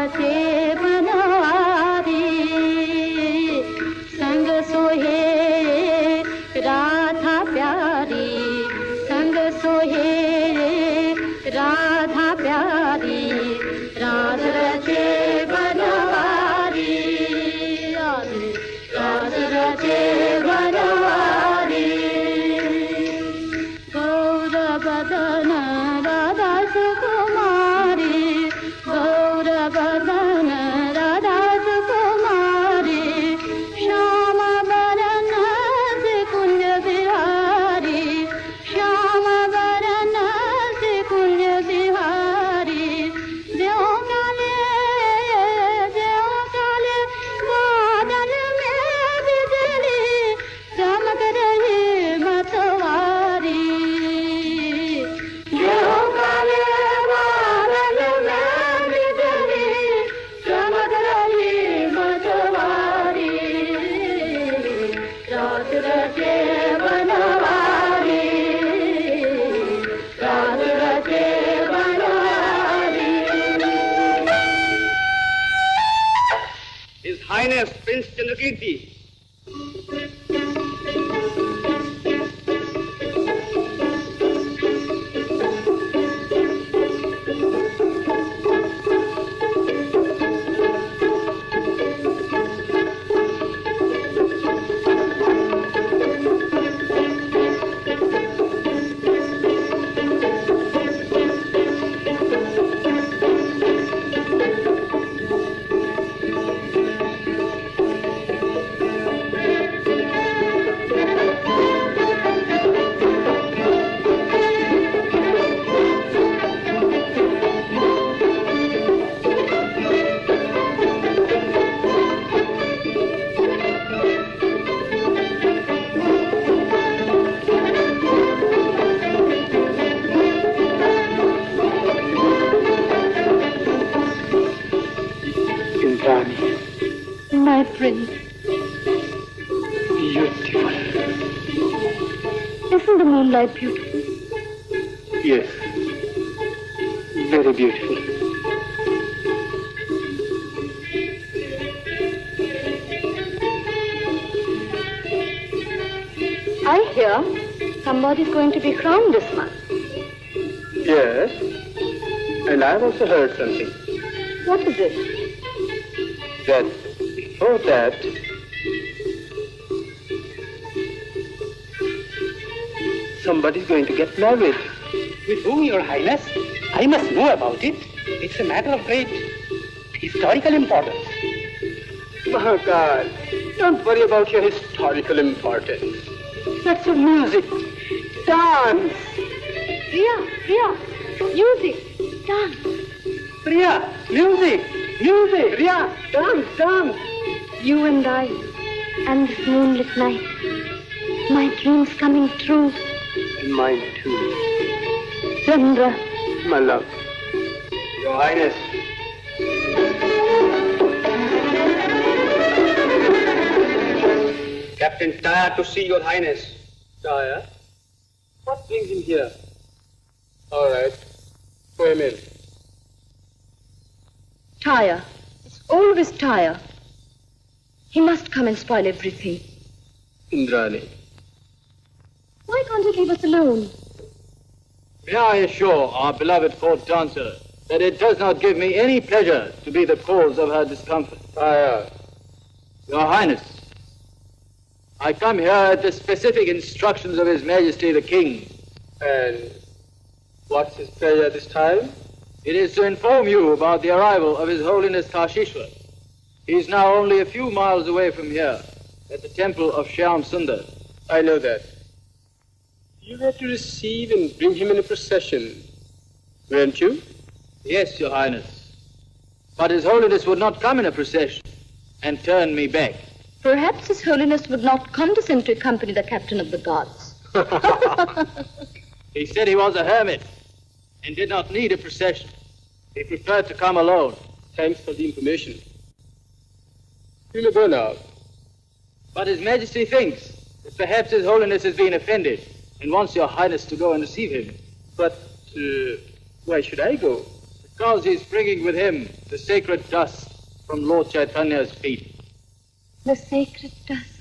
रचे बनवारी संग सोहे राधा प्यारी संग सोहे राधा प्यारी राज रचे बनवारी राज रचे बनवारी गौर बदन राधा सुकुमारी गौर बदन राधा सुकुमारी श्याम बरन से कुंज बिहारी श्याम बरन से कुंज बिहारी देव काले बादल में बिजली चमक रही मतवारी देव काले बादल में बिजली चमक रही मतवारी रात रचे बनवारी रात रचे Banwari His Highness Prince Chandrakirti. My prince, Beautiful. isn't the moonlight beautiful? Yes. Very beautiful. I hear somebody's going to be crowned this month. Yes. And I've also heard something. What is it? That before that, somebody's going to get married. With whom, Your Highness? I must know about it. It's a matter of great historical importance. Mahakal, don't worry about your historical importance. That's your music. Dance. Priya, music, dance. Priya, music. Priya, dance. You and I, and this moonlit night. My dreams coming true. And mine too. Chandra. My love. Your Highness. Captain Taya to see Your Highness. Taya? What brings him here? All right. Go him in. Taya. It's always Taya. He must come and spoil everything. Indrani. Why can't he leave us alone? May I assure our beloved court dancer that it does not give me any pleasure to be the cause of her discomfort. Taya. Your Highness, I come here at the specific instructions of His Majesty the King. And what's his pleasure this time? It is to inform you about the arrival of His Holiness Kashishwar. He is now only a few miles away from here, at the temple of Shyam Sundar. I know that. You were to receive and bring him in a procession, weren't you? Yes, Your Highness. But His Holiness would not come in a procession and turn me back. Perhaps His Holiness would not condescend to accompany the captain of the guards. He said he was a hermit and did not need a procession. He preferred to come alone. Thanks for the information. You may go now. But His Majesty thinks that perhaps His Holiness has been offended and wants Your Highness to go and receive him. But why should I go? The because he's bringing with him the sacred dust from Lord Chaitanya's feet. The sacred dust.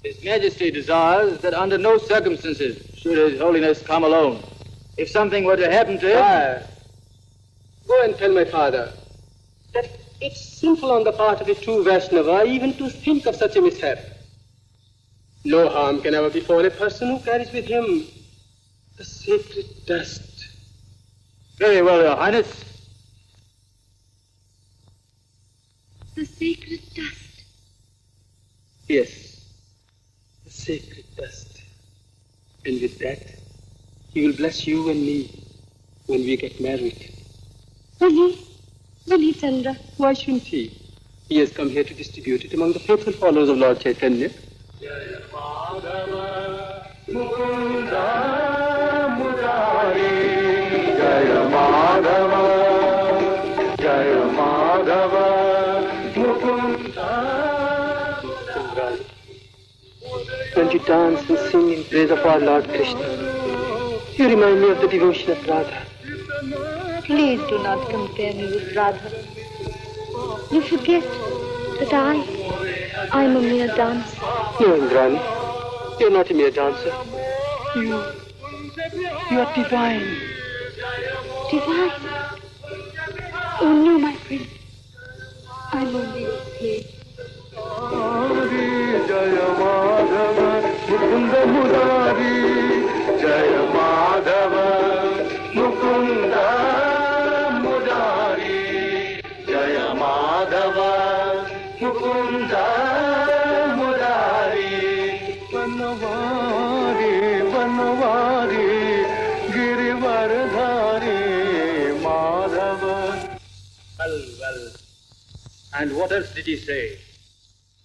His Majesty desires that under no circumstances should His Holiness come alone. If something were to happen to him... Go and tell my father that it's sinful on the part of a true Vaishnava even to think of such a mishap. No harm can ever befall a person who carries with him the sacred dust. Very well, Your Highness. The sacred dust. Yes, the sacred dust. And with that, he will bless you and me when we get married. Will he, Chandra? Why shouldn't he? He has come here to distribute it among the faithful followers of Lord Chaitanya. When you dance and sing in praise of our Lord Krishna, you remind me of the devotion of Radha. Please do not compare me with Radha. You forget that I'm a mere dancer. No, Indrani, you're not a mere dancer. You are divine. Divine? Oh no, my friend. I'm only a slave. Jaya Madhava, Mukunda Murari, Jaya Madhava, Mukunda Murari, Jaya Madhava, Mukunda Murari, Vanavari, Vanavari, Girivardhari, Madhava. Well. And what else did he say?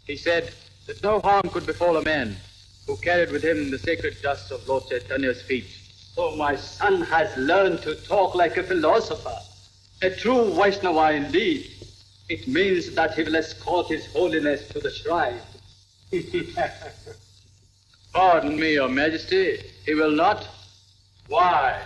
He said that no harm could befall a man who carried with him the sacred dust of Lord Chaitanya's feet. So my son has learned to talk like a philosopher, a true Vaishnava indeed. It means that he will escort His Holiness to the shrine. Pardon me, Your Majesty, he will not. Why?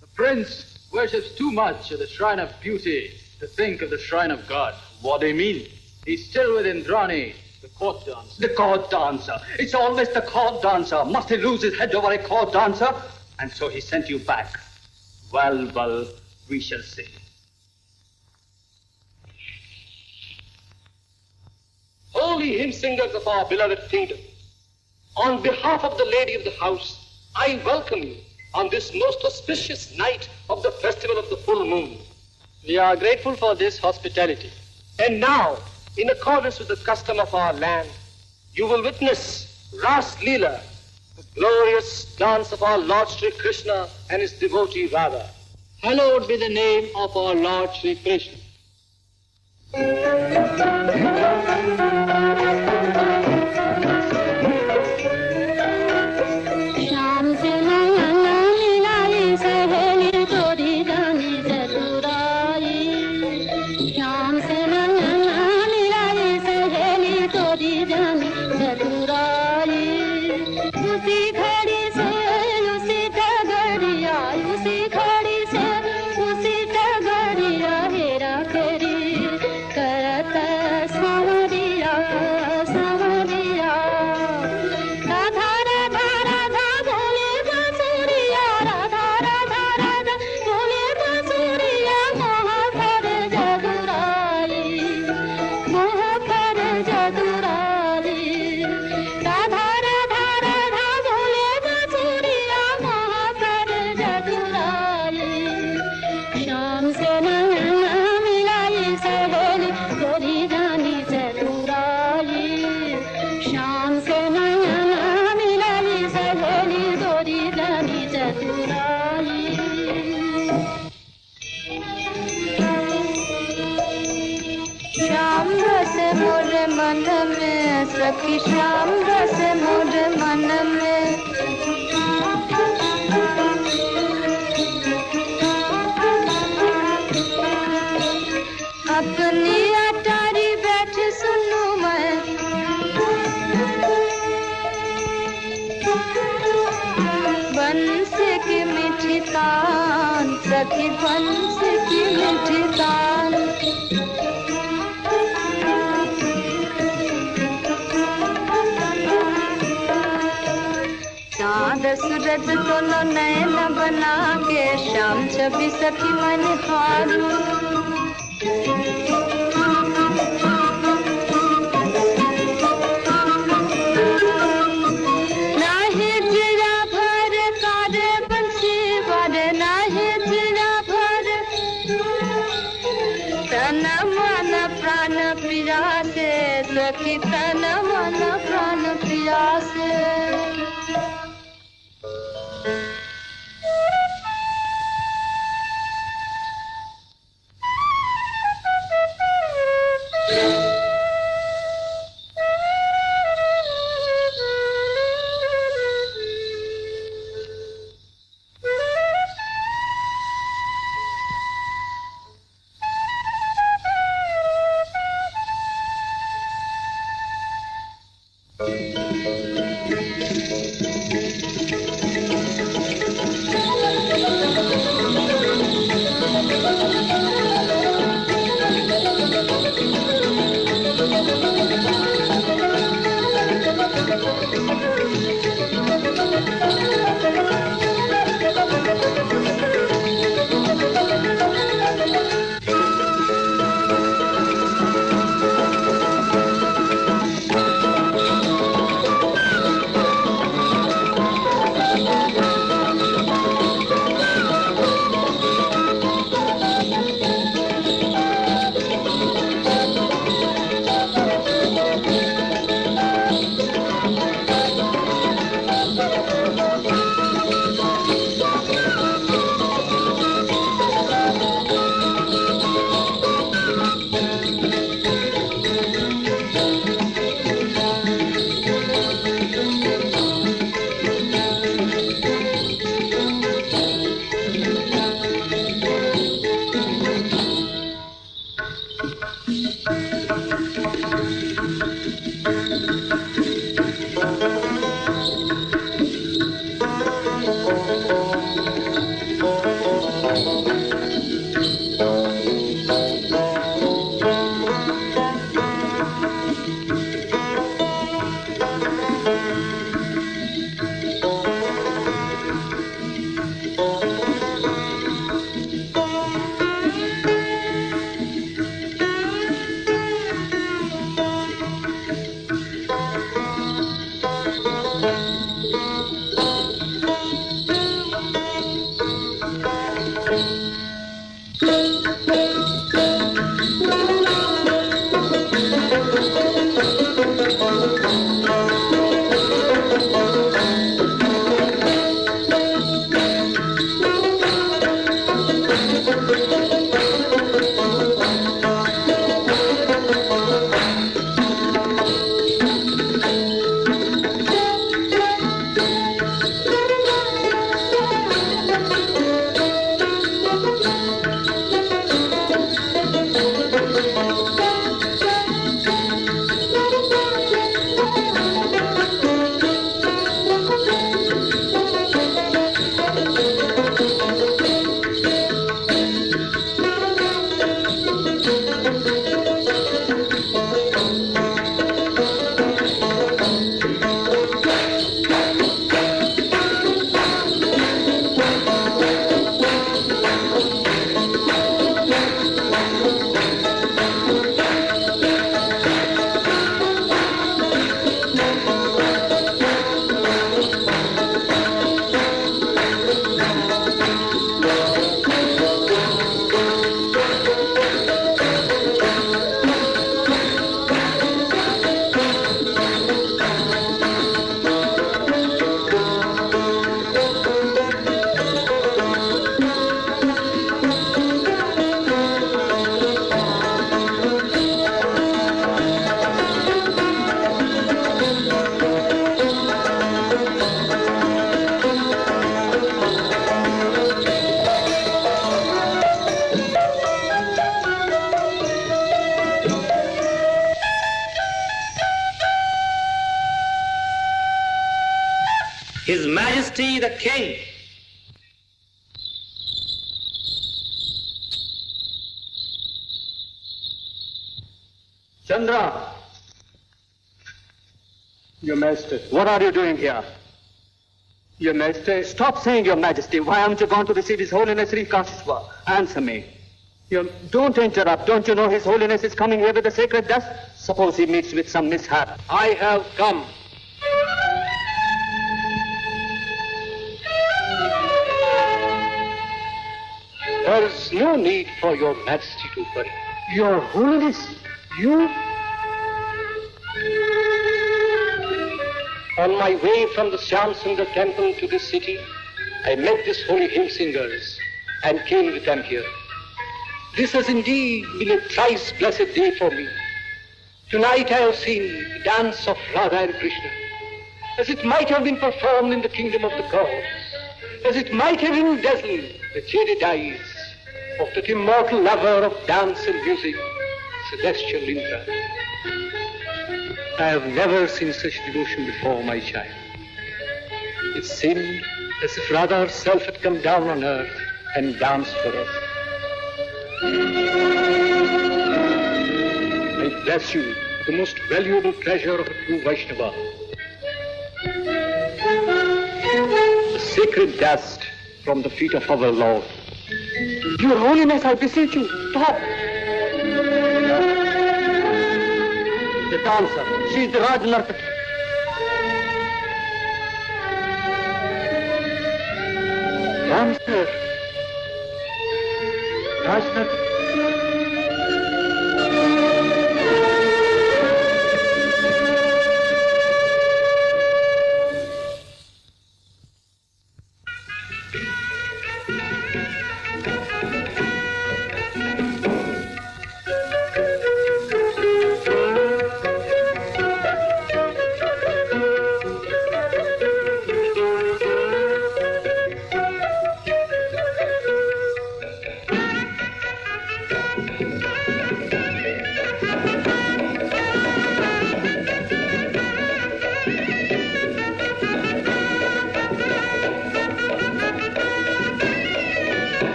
The prince worships too much at the shrine of beauty to think of the shrine of God. What do you mean? He's still with Indrani, the court dancer. The court dancer. It's always the court dancer. Must he lose his head over a court dancer? And so he sent you back. Well, we shall see. Holy hymn singers of our beloved kingdom, on behalf of the lady of the house, I welcome you on this most auspicious night of the festival of the full moon. We are grateful for this hospitality. And now, in accordance with the custom of our land, you will witness Ras Leela, the glorious dance of our Lord Sri Krishna and his devotee Radha. Hallowed be the name of our Lord Sri Krishna. सखी श्याम रस मोर मन में अपनी अटारी बैठ सुनू मैं बंस की मीठी तान सखी बंस की मीठी तान। चांद सूरज दोनों नैन बना के शाम छवि सखी मन हारू। सखी तन मन प्राण प्रिया से। His Majesty the King. Chandra! Your Majesty. What are you doing here? Your Majesty. Stop saying, Your Majesty. Why haven't you gone to receive His Holiness Sri Kashishwa? Answer me. Don't interrupt. Don't you know His Holiness is coming here with the sacred dust? Suppose he meets with some mishap. I have come. There is no need for Your Majesty to worry. Your Holiness, you? On my way from the Shyamsundar temple to this city, I met these holy hymn singers and came with them here. This has indeed been a thrice blessed day for me. Tonight I have seen the dance of Radha and Krishna, as it might have been performed in the kingdom of the gods, as it might have been dazzled the jaded eyes of that immortal lover of dance and music, celestial Indra. I have never seen such devotion before, my child. It seemed as if Radha herself had come down on earth and danced for us. I bless you, the most valuable treasure of a true Vaishnava. The sacred dust from the feet of our Lord. Your Holiness, I beseech you, stop. The dancer, she is the Raj Nartaki. Dancer. Raj Nartaki.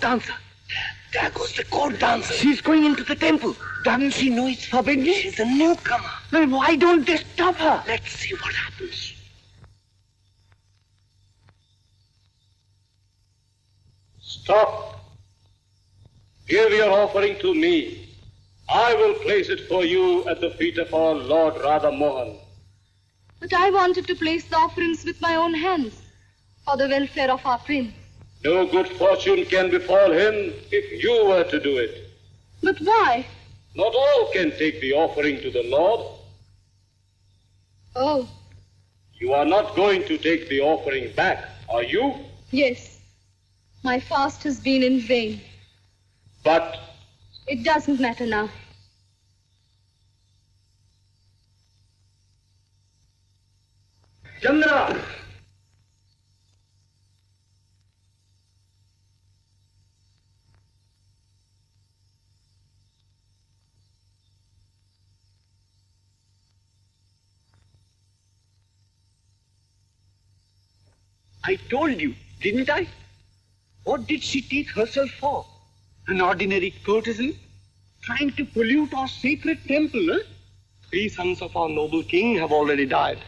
Dancer. There goes the court dancer. She's going into the temple. Doesn't she know it's forbidden? She's a newcomer. Then why don't they stop her? Let's see what happens. Stop. Give your offering to me. I will place it for you at the feet of our Lord Radha Mohan. But I wanted to place the offerings with my own hands for the welfare of our prince. No good fortune can befall him if you were to do it. But why? Not all can take the offering to the Lord. Oh. You are not going to take the offering back, are you? Yes. My fast has been in vain. But It doesn't matter now. Chandra! I told you, didn't I? What did she take herself for? An ordinary courtesan? Trying to pollute our sacred temple, eh? 3 sons of our noble king have already died.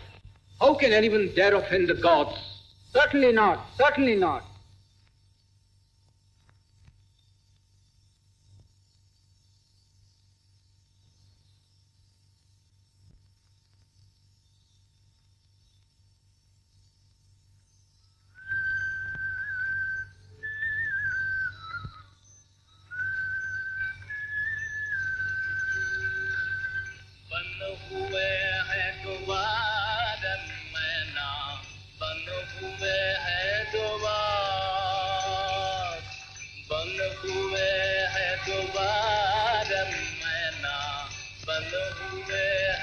How can anyone dare offend the gods? Certainly not. Certainly not.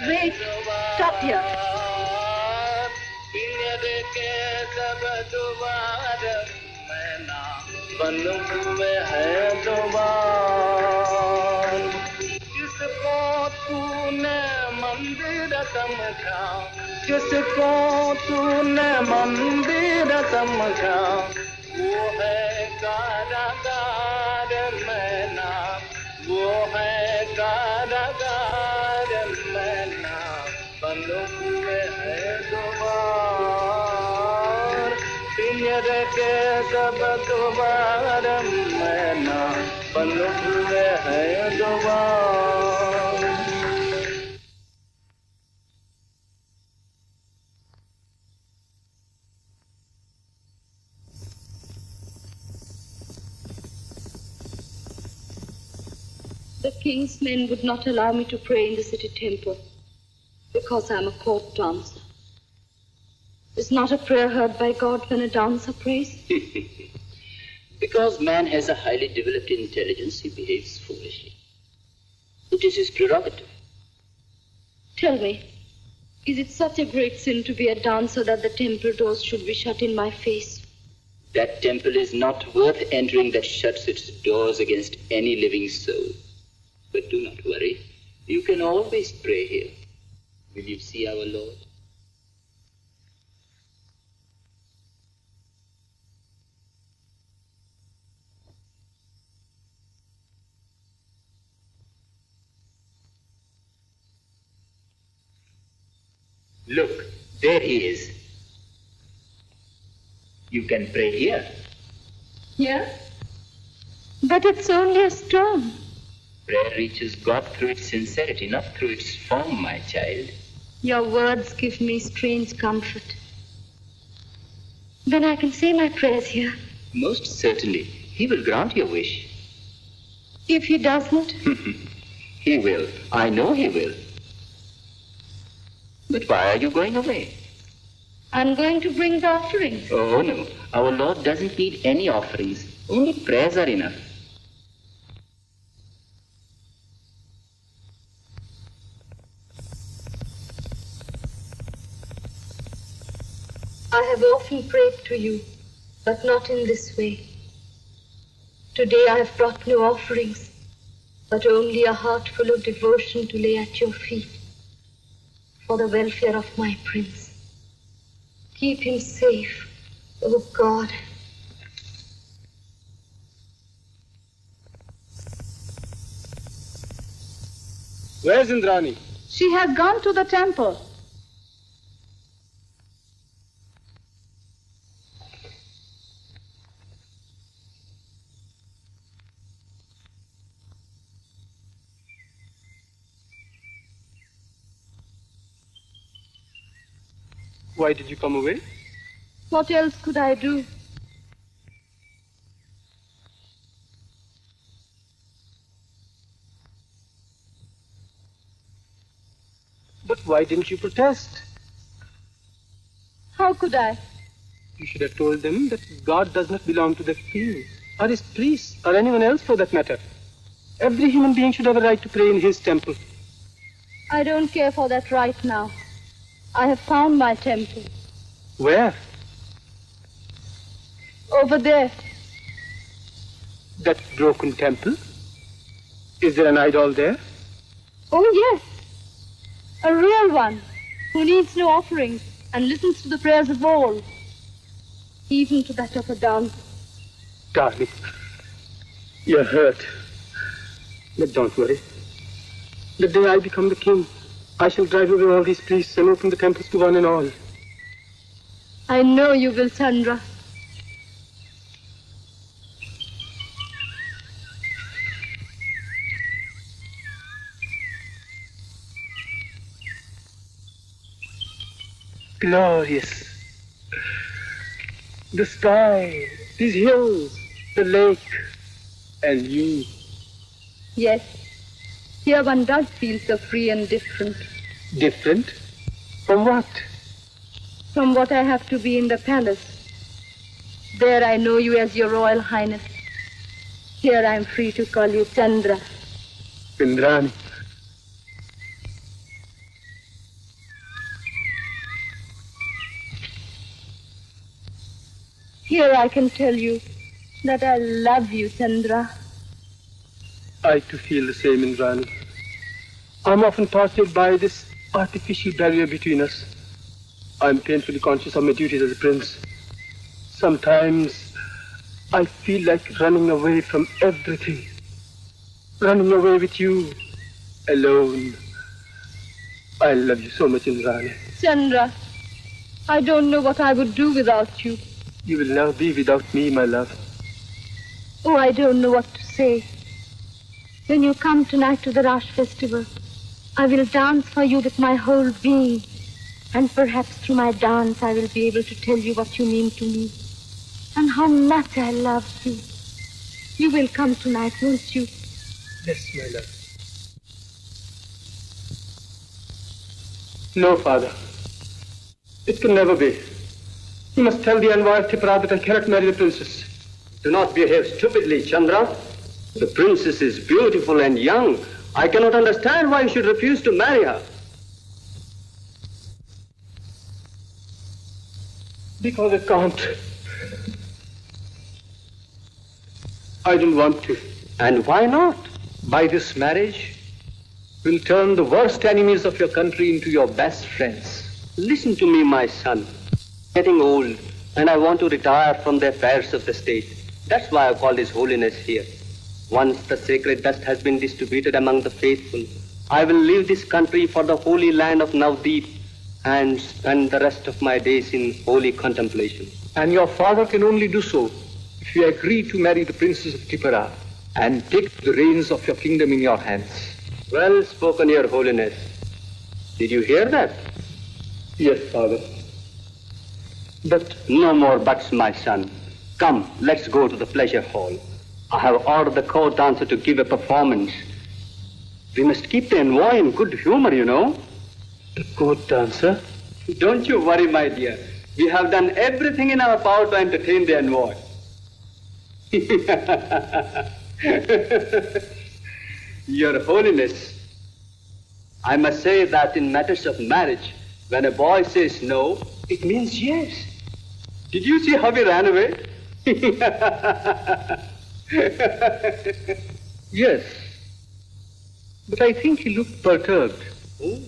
Wait, stop here. जिसको तूने मंदिर समझा वो है कारागार मैना वो है कारागार मैना बंद हुए हैं द्वार पिंजरे के सब द्वार मैना बंद हुए हैं द्वार The king's men would not allow me to pray in the city temple because I'm a court dancer. Is not a prayer heard by God when a dancer prays? Because man has a highly developed intelligence, he behaves foolishly. It is his prerogative. Tell me, is it such a great sin to be a dancer that the temple doors should be shut in my face? That temple is not worth entering that shuts its doors against any living soul. But do not worry. You can always pray here. Will you see our Lord? Look, there he is. You can pray here. Here? But it's only a stone. Prayer reaches God through its sincerity, not through its form, my child. Your words give me strange comfort. Then I can say my prayers here. Most certainly. He will grant your wish. If he doesn't? He will. I know he will. But why are you going away? I'm going to bring the offerings. Oh, no. Our Lord doesn't need any offerings. Only prayers are enough. I have often prayed to you, but not in this way. Today I have brought no offerings, but only a heart full of devotion to lay at your feet for the welfare of my prince. Keep him safe, oh God. Where's Indrani? She has gone to the temple. Why did you come away? What else could I do? But why didn't you protest? How could I? You should have told them that God does not belong to the king, or his priests, or anyone else for that matter. Every human being should have a right to pray in his temple. I don't care for that right now. I have found my temple. Where? Over there. That broken temple? Is there an idol there? Oh, yes. A real one who needs no offerings and listens to the prayers of all, even to that of a dancer. Darling, you're hurt. But don't worry. The day I become the king, I shall drive away all these priests and open the temples to one and all. I know you will, Chandra. Glorious. The sky, these hills, the lake, and you. Yes. Here one does feel so free and different. Different? From what? From what I have to be in the palace. There I know you as your Royal Highness. Here I am free to call you Chandra. Indrani. Here I can tell you that I love you, Chandra. I too feel the same, Indrani. I'm often tortured by this artificial barrier between us. I'm painfully conscious of my duties as a prince. Sometimes I feel like running away from everything. Running away with you, alone. I love you so much, Indrani. Chandra, I don't know what I would do without you. You will never be without me, my love. Oh, I don't know what to say. When you come tonight to the Rash festival, I will dance for you with my whole being. And perhaps through my dance, I will be able to tell you what you mean to me. And how much I love you. You will come tonight, won't you? Yes, my love. No, father. It can never be. You must tell the Anwar Tipra that I cannot marry the princess. Do not behave stupidly, Chandra. The princess is beautiful and young. I cannot understand why you should refuse to marry her. Because I can't. I don't want to. And why not? By this marriage, we'll turn the worst enemies of your country into your best friends. Listen to me, my son. Getting old, and I want to retire from the affairs of the state. That's why I called His Holiness here. Once the sacred dust has been distributed among the faithful, I will leave this country for the holy land of Navdeep and spend the rest of my days in holy contemplation. And your father can only do so if you agree to marry the princess of Tipara and take the reins of your kingdom in your hands. Well spoken, Your Holiness. Did you hear that? Yes, father. But no more buts, my son. Come, let's go to the pleasure hall. I have ordered the court dancer to give a performance. We must keep the envoy in good humor, you know. The court dancer? Don't you worry, my dear. We have done everything in our power to entertain the envoy. Your Holiness, I must say that in matters of marriage, when a boy says no, it means yes. Did you see how he ran away? Yes, but I think he looked perturbed. Oh.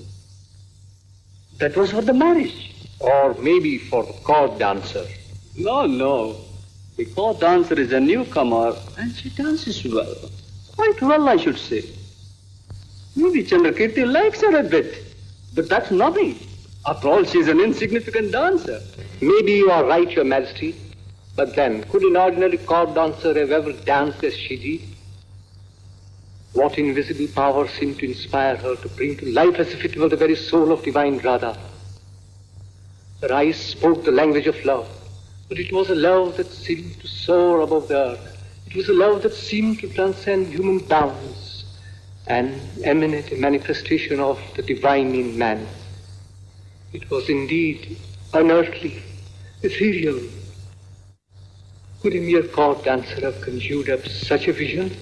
That was for the marriage. Or maybe for the court dancer. No. The court dancer is a newcomer and she dances well. Quite well, I should say. Maybe Chandrakirti likes her a bit, but that's nothing. After all, she's an insignificant dancer. Maybe you are right, Your Majesty. But then, could an ordinary court dancer have ever danced as she did? What invisible power seemed to inspire her to bring to life as if it were the very soul of divine Radha? Her eyes spoke the language of love, but it was a love that seemed to soar above the earth. It was a love that seemed to transcend human bounds and emanate a manifestation of the divine in man. It was indeed unearthly, ethereal. Could a mere court dancer have conjured up such a vision?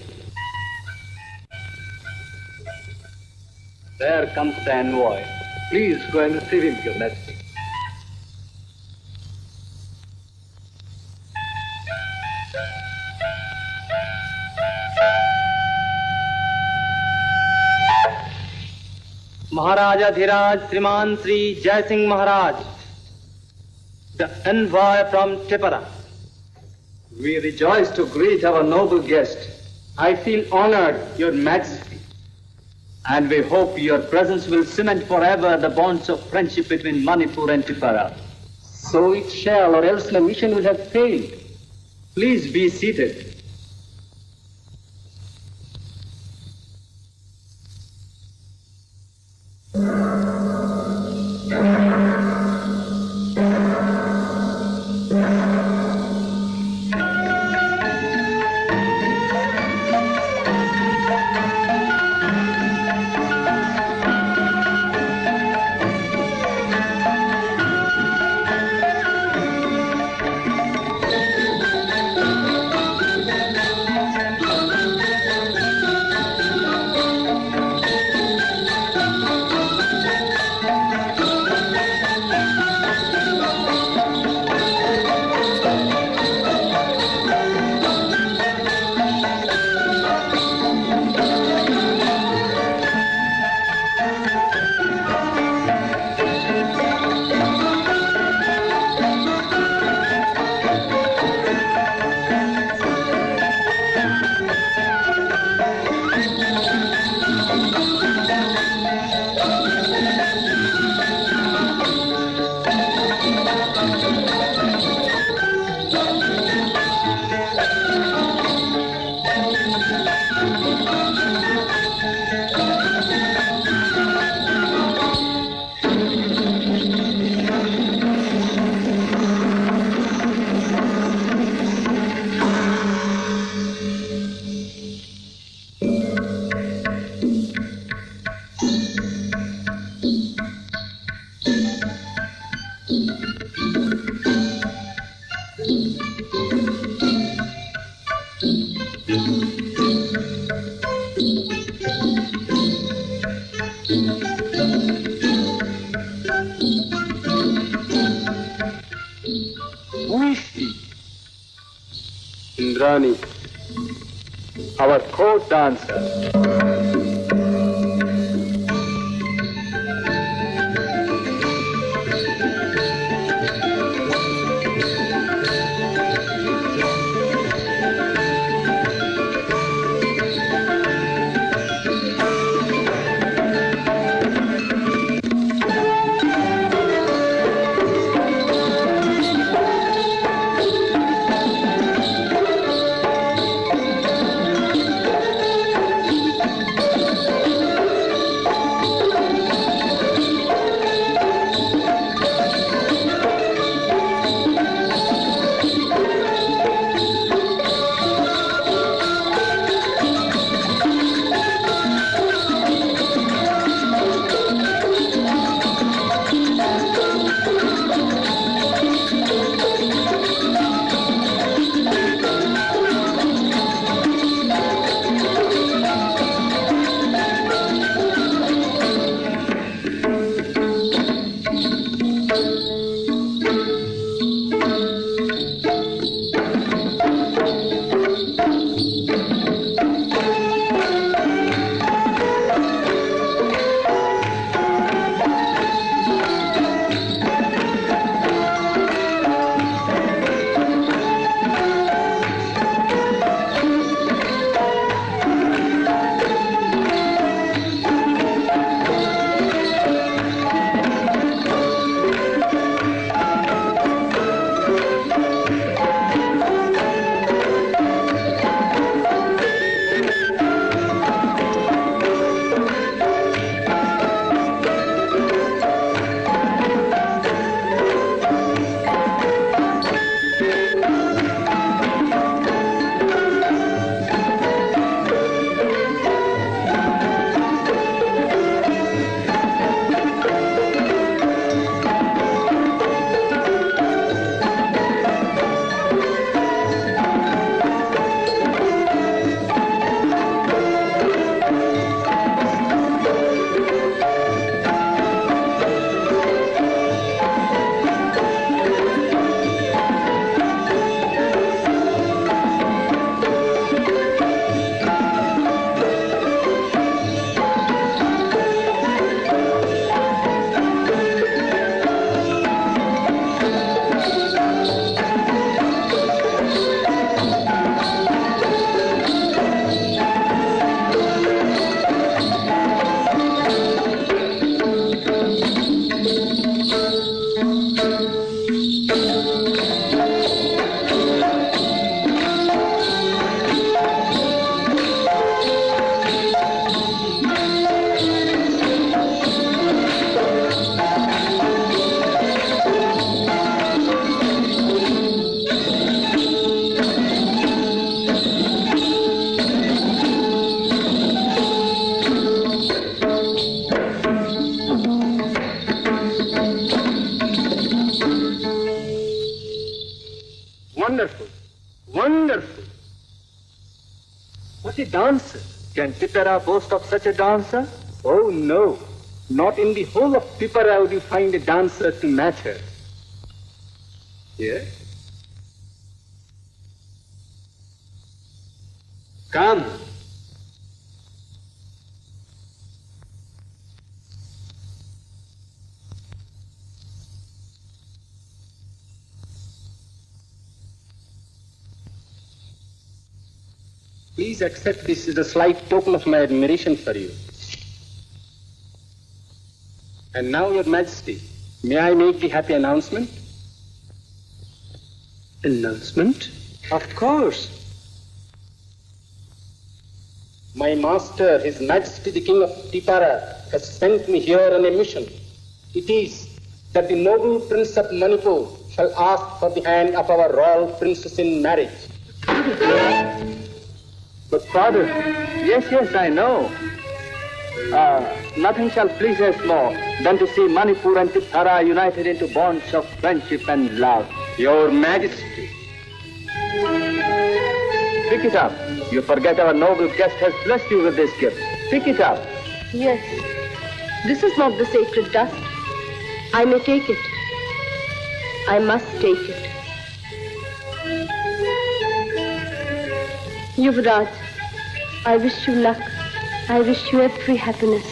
There comes the envoy. Please go and receive him, Your Majesty. Maharaja Dhiraj Sriman Sri Jai Singh Maharaj, the envoy from Tipara. We rejoice to greet our noble guest. I feel honored, Your Majesty, and we hope your presence will cement forever the bonds of friendship between Manipur and Tipara. So it shall, or else the mission will have failed. Please be seated. Indrani, our court dancer. dancer. Can Tipera boast of such a dancer? Oh no, not in the whole of Tipara would you find a dancer to match her. Yes? Come. Please accept this as a slight token of my admiration for you. And now, Your Majesty, may I make the happy announcement? Announcement? Of course. My master, His Majesty the King of Tipara, has sent me here on a mission. It is that the noble Prince of Manipur shall ask for the hand of our royal princess in marriage. But Father... Yes, I know. Nothing shall please us more than to see Manipur and Tipara united into bonds of friendship and love. Your Majesty. Pick it up. You forget our noble guest has blessed you with this gift. Pick it up. Yes. This is not the sacred dust. I may take it. I must take it. Yuvraj, I wish you luck. I wish you every happiness.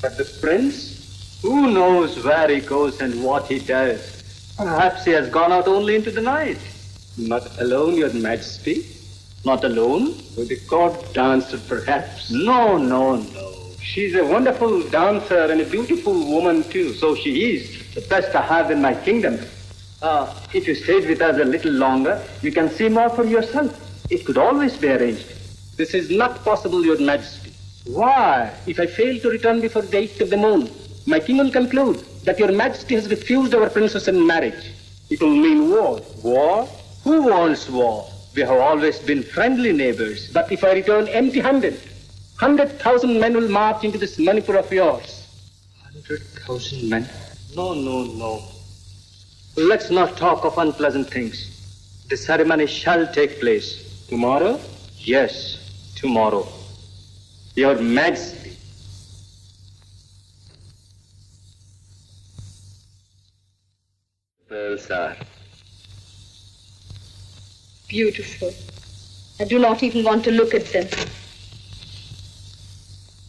But the prince? Who knows where he goes and what he does? Perhaps he has gone out only into the night. Not alone, Your Majesty. Not alone? With a court dancer, perhaps. No. She's a wonderful dancer and a beautiful woman, too. So she is. The best I have in my kingdom. If you stayed with us a little longer, you can see more for yourself. It could always be arranged. This is not possible, Your Majesty. Why? If I fail to return before the 8th of the moon, my king will conclude that Your Majesty has refused our princess in marriage. It will mean war. War? Who wants war? We have always been friendly neighbors. But if I return empty-handed, 100,000 men will march into this Manipur of yours. 100,000 men? No. Let's not talk of unpleasant things. The ceremony shall take place. Tomorrow? Yes, tomorrow. Your Majesty. Pearls are Beautiful. I do not even want to look at them.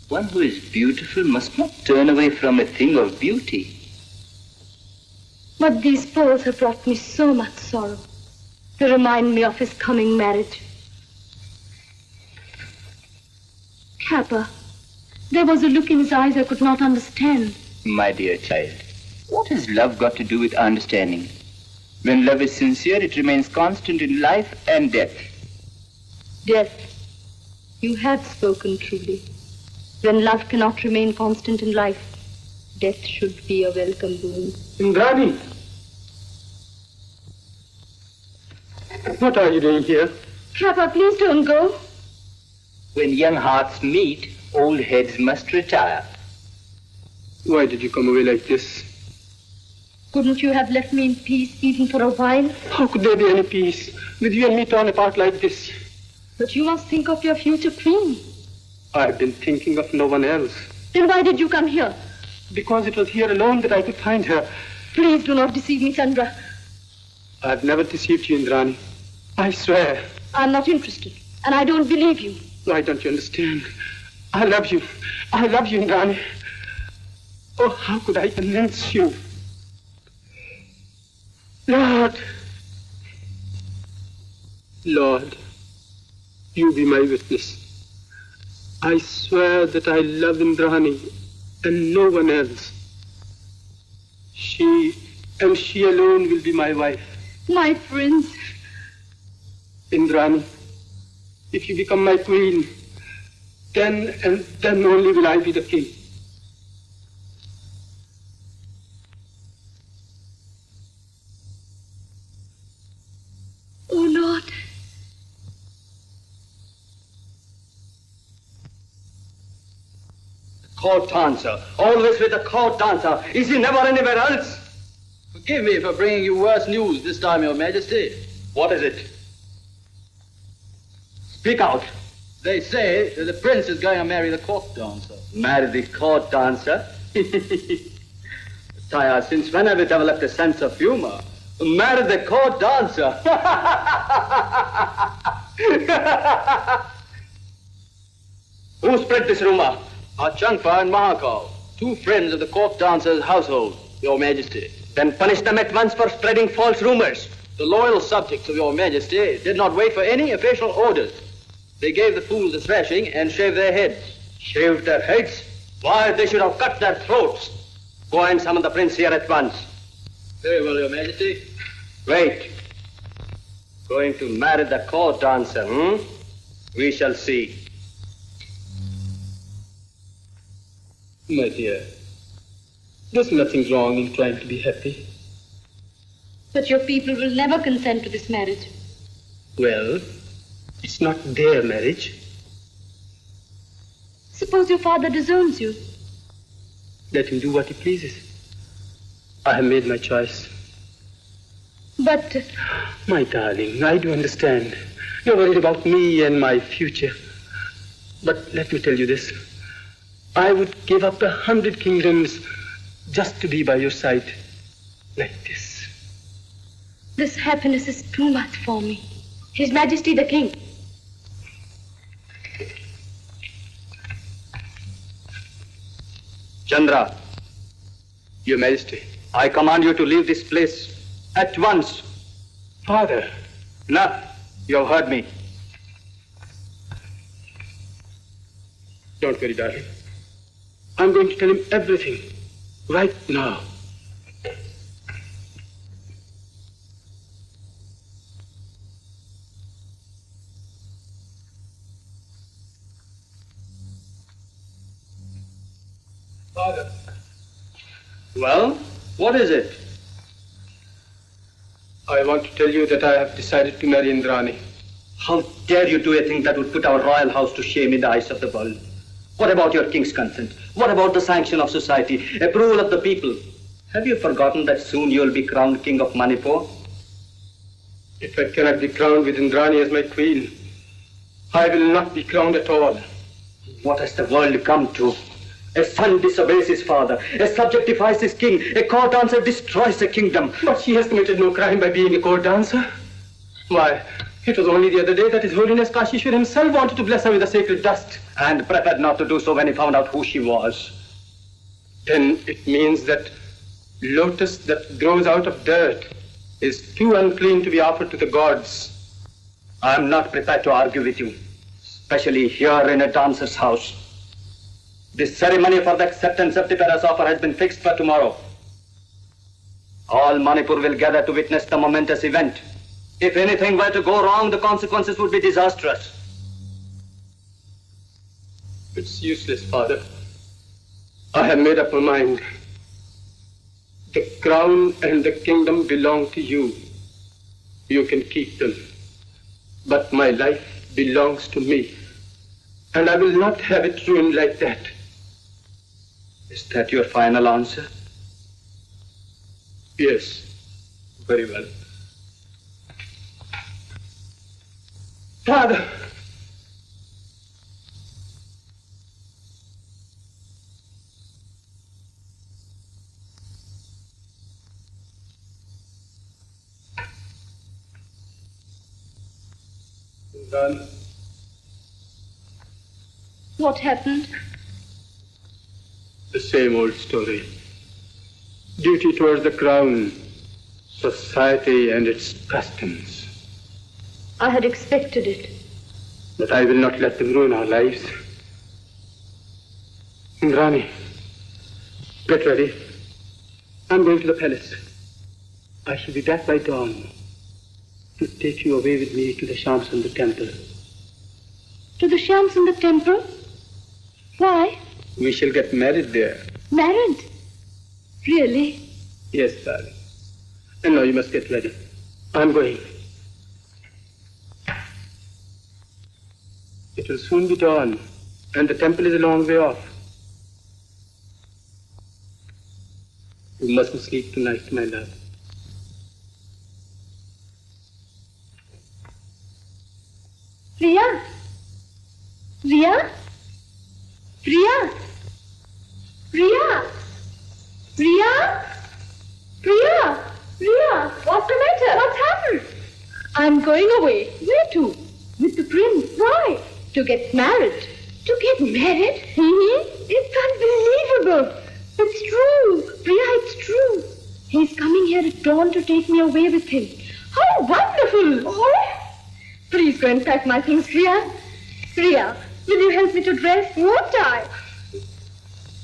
one who is beautiful must not turn away from a thing of beauty. But these pearls have brought me so much sorrow. They remind me of his coming marriage. Kappa, there was a look in his eyes I could not understand. My dear child, what has love got to do with understanding? When love is sincere, it remains constant in life and death. Death, you have spoken truly. When love cannot remain constant in life, death should be a welcome boon. Indrani! What are you doing here? Kappa, please don't go. When young hearts meet, old heads must retire. Why did you come away like this? Couldn't you have left me in peace even for a while? How could there be any peace with you and me torn apart like this? But you must think of your future queen. I've been thinking of no one else. Then why did you come here? Because it was here alone that I could find her. Please do not deceive me, Chandra. I've never deceived you, Indrani. I swear. I'm not interested, and I don't believe you. Why don't you understand? I love you. I love you, Indrani. Oh, how could I convince you? Lord, you be my witness. I swear that I love Indrani and no one else. She and she alone will be my wife. My prince. Indrani, if you become my queen, then and then only will I be the king. Oh, Lord. Court dancer. Always with a court dancer. Is he never anywhere else? Forgive me for bringing you worse news this time, Your Majesty. What is it? Speak out. They say that the prince is going to marry the court dancer. Marry the court dancer? Sire, since when have you developed a sense of humor? Marry the court dancer? Who spread this rumor? Achangpa and Mahakal, two friends of the court dancer's household, Your Majesty. Then punish them at once for spreading false rumors. The loyal subjects of Your Majesty did not wait for any official orders. They gave the fools a thrashing and shaved their heads. Shaved their heads? Why, they should have cut their throats. Go and summon the prince here at once. Very well, Your Majesty. Wait. Going to marry the court dancer, We shall see. My dear, there's nothing wrong in trying to be happy. But your people will never consent to this marriage. Well, it's not their marriage. Suppose your father disowns you. Let him do what he pleases. I have made my choice. But... My darling, I do understand. You're worried about me and my future. But let me tell you this. I would give up 100 kingdoms just to be by your side like this. This happiness is too much for me. His Majesty the King. Chandra. Your Majesty. I command you to leave this place at once. Father. No, you have heard me. Don't worry, darling. I'm going to tell him everything right now. Father. Well, what is it? I want to tell you that I have decided to marry Indrani. How dare you do a thing that would put our royal house to shame in the eyes of the world? What about your king's consent? What about the sanction of society, approval of the people? Have you forgotten that soon you will be crowned king of Manipur? If I cannot be crowned with Indrani as my queen, I will not be crowned at all. What has the world come to? A son disobeys his father, a subject defies his king, a court dancer destroys a kingdom. But she has committed no crime by being a court dancer. Why, it was only the other day that His Holiness Kashishwar himself wanted to bless her with the sacred dust. And preferred not to do so when he found out who she was. Then it means that lotus that grows out of dirt is too unclean to be offered to the gods. I am not prepared to argue with you, especially here in a dancer's house. The ceremony for the acceptance of Tipera's offer has been fixed for tomorrow. All Manipur will gather to witness the momentous event. If anything were to go wrong, the consequences would be disastrous. It's useless, Father. I have made up my mind. The crown and the kingdom belong to you. You can keep them. But my life belongs to me. And I will not have it ruined like that. Is that your final answer? Yes. Very well. Father! Done. What happened? The same old story. Duty towards the crown, society and its customs. I had expected it. But I will not let them ruin our lives. Indrani, get ready. I'm going to the palace. I shall be back by dawn to take you away with me to the Shamsundar temple. To the Shamsundar temple? Why? We shall get married there. Married? Really? Yes, darling. And now you must get ready. I'm going. It will soon be dawn, and the temple is a long way off. You mustn't sleep tonight, my love. Priya? Priya? Priya? Priya? Priya? Priya? Priya? What's the matter? What's happened? I'm going away. Where to? With the prince. Why? To get married. To get married? It's unbelievable. It's true. Priya, it's true. He's coming here at dawn to take me away with him. How wonderful! Oh. Please go and pack my things, Priya. Priya, will you help me to dress? Won't I?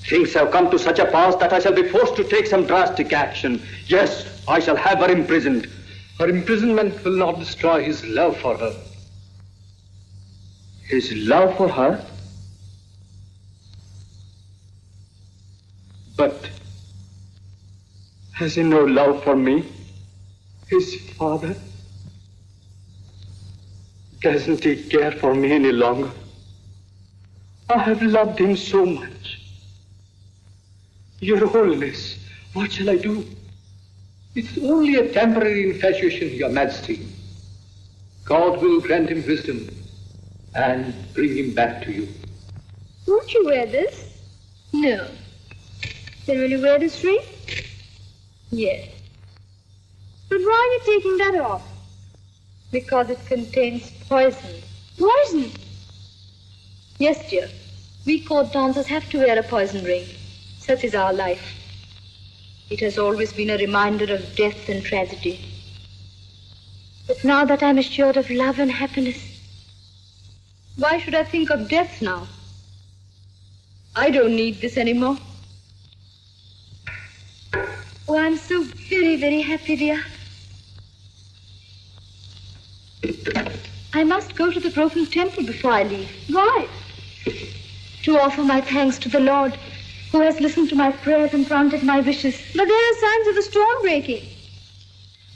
Things have come to such a pass that I shall be forced to take some drastic action. Yes, I shall have her imprisoned. Her imprisonment will not destroy his love for her. His love for her? But has he no love for me? His father? Doesn't he care for me any longer? I have loved him so much. Your Holiness, what shall I do? It's only a temporary infatuation, Your Majesty. God will grant him wisdom and bring him back to you. Won't you wear this? No. Then will you wear this ring? Yes. But why are you taking that off? Because it contains poison. Poison? Yes, dear. We court dancers have to wear a poison ring. Such is our life. It has always been a reminder of death and tragedy. But now that I'm assured of love and happiness, why should I think of death now? I don't need this anymore. oh, I'm so very, very happy, dear. I must go to the broken temple before I leave. Why? To offer my thanks to the Lord, who has listened to my prayers and granted my wishes. But there are signs of the storm breaking.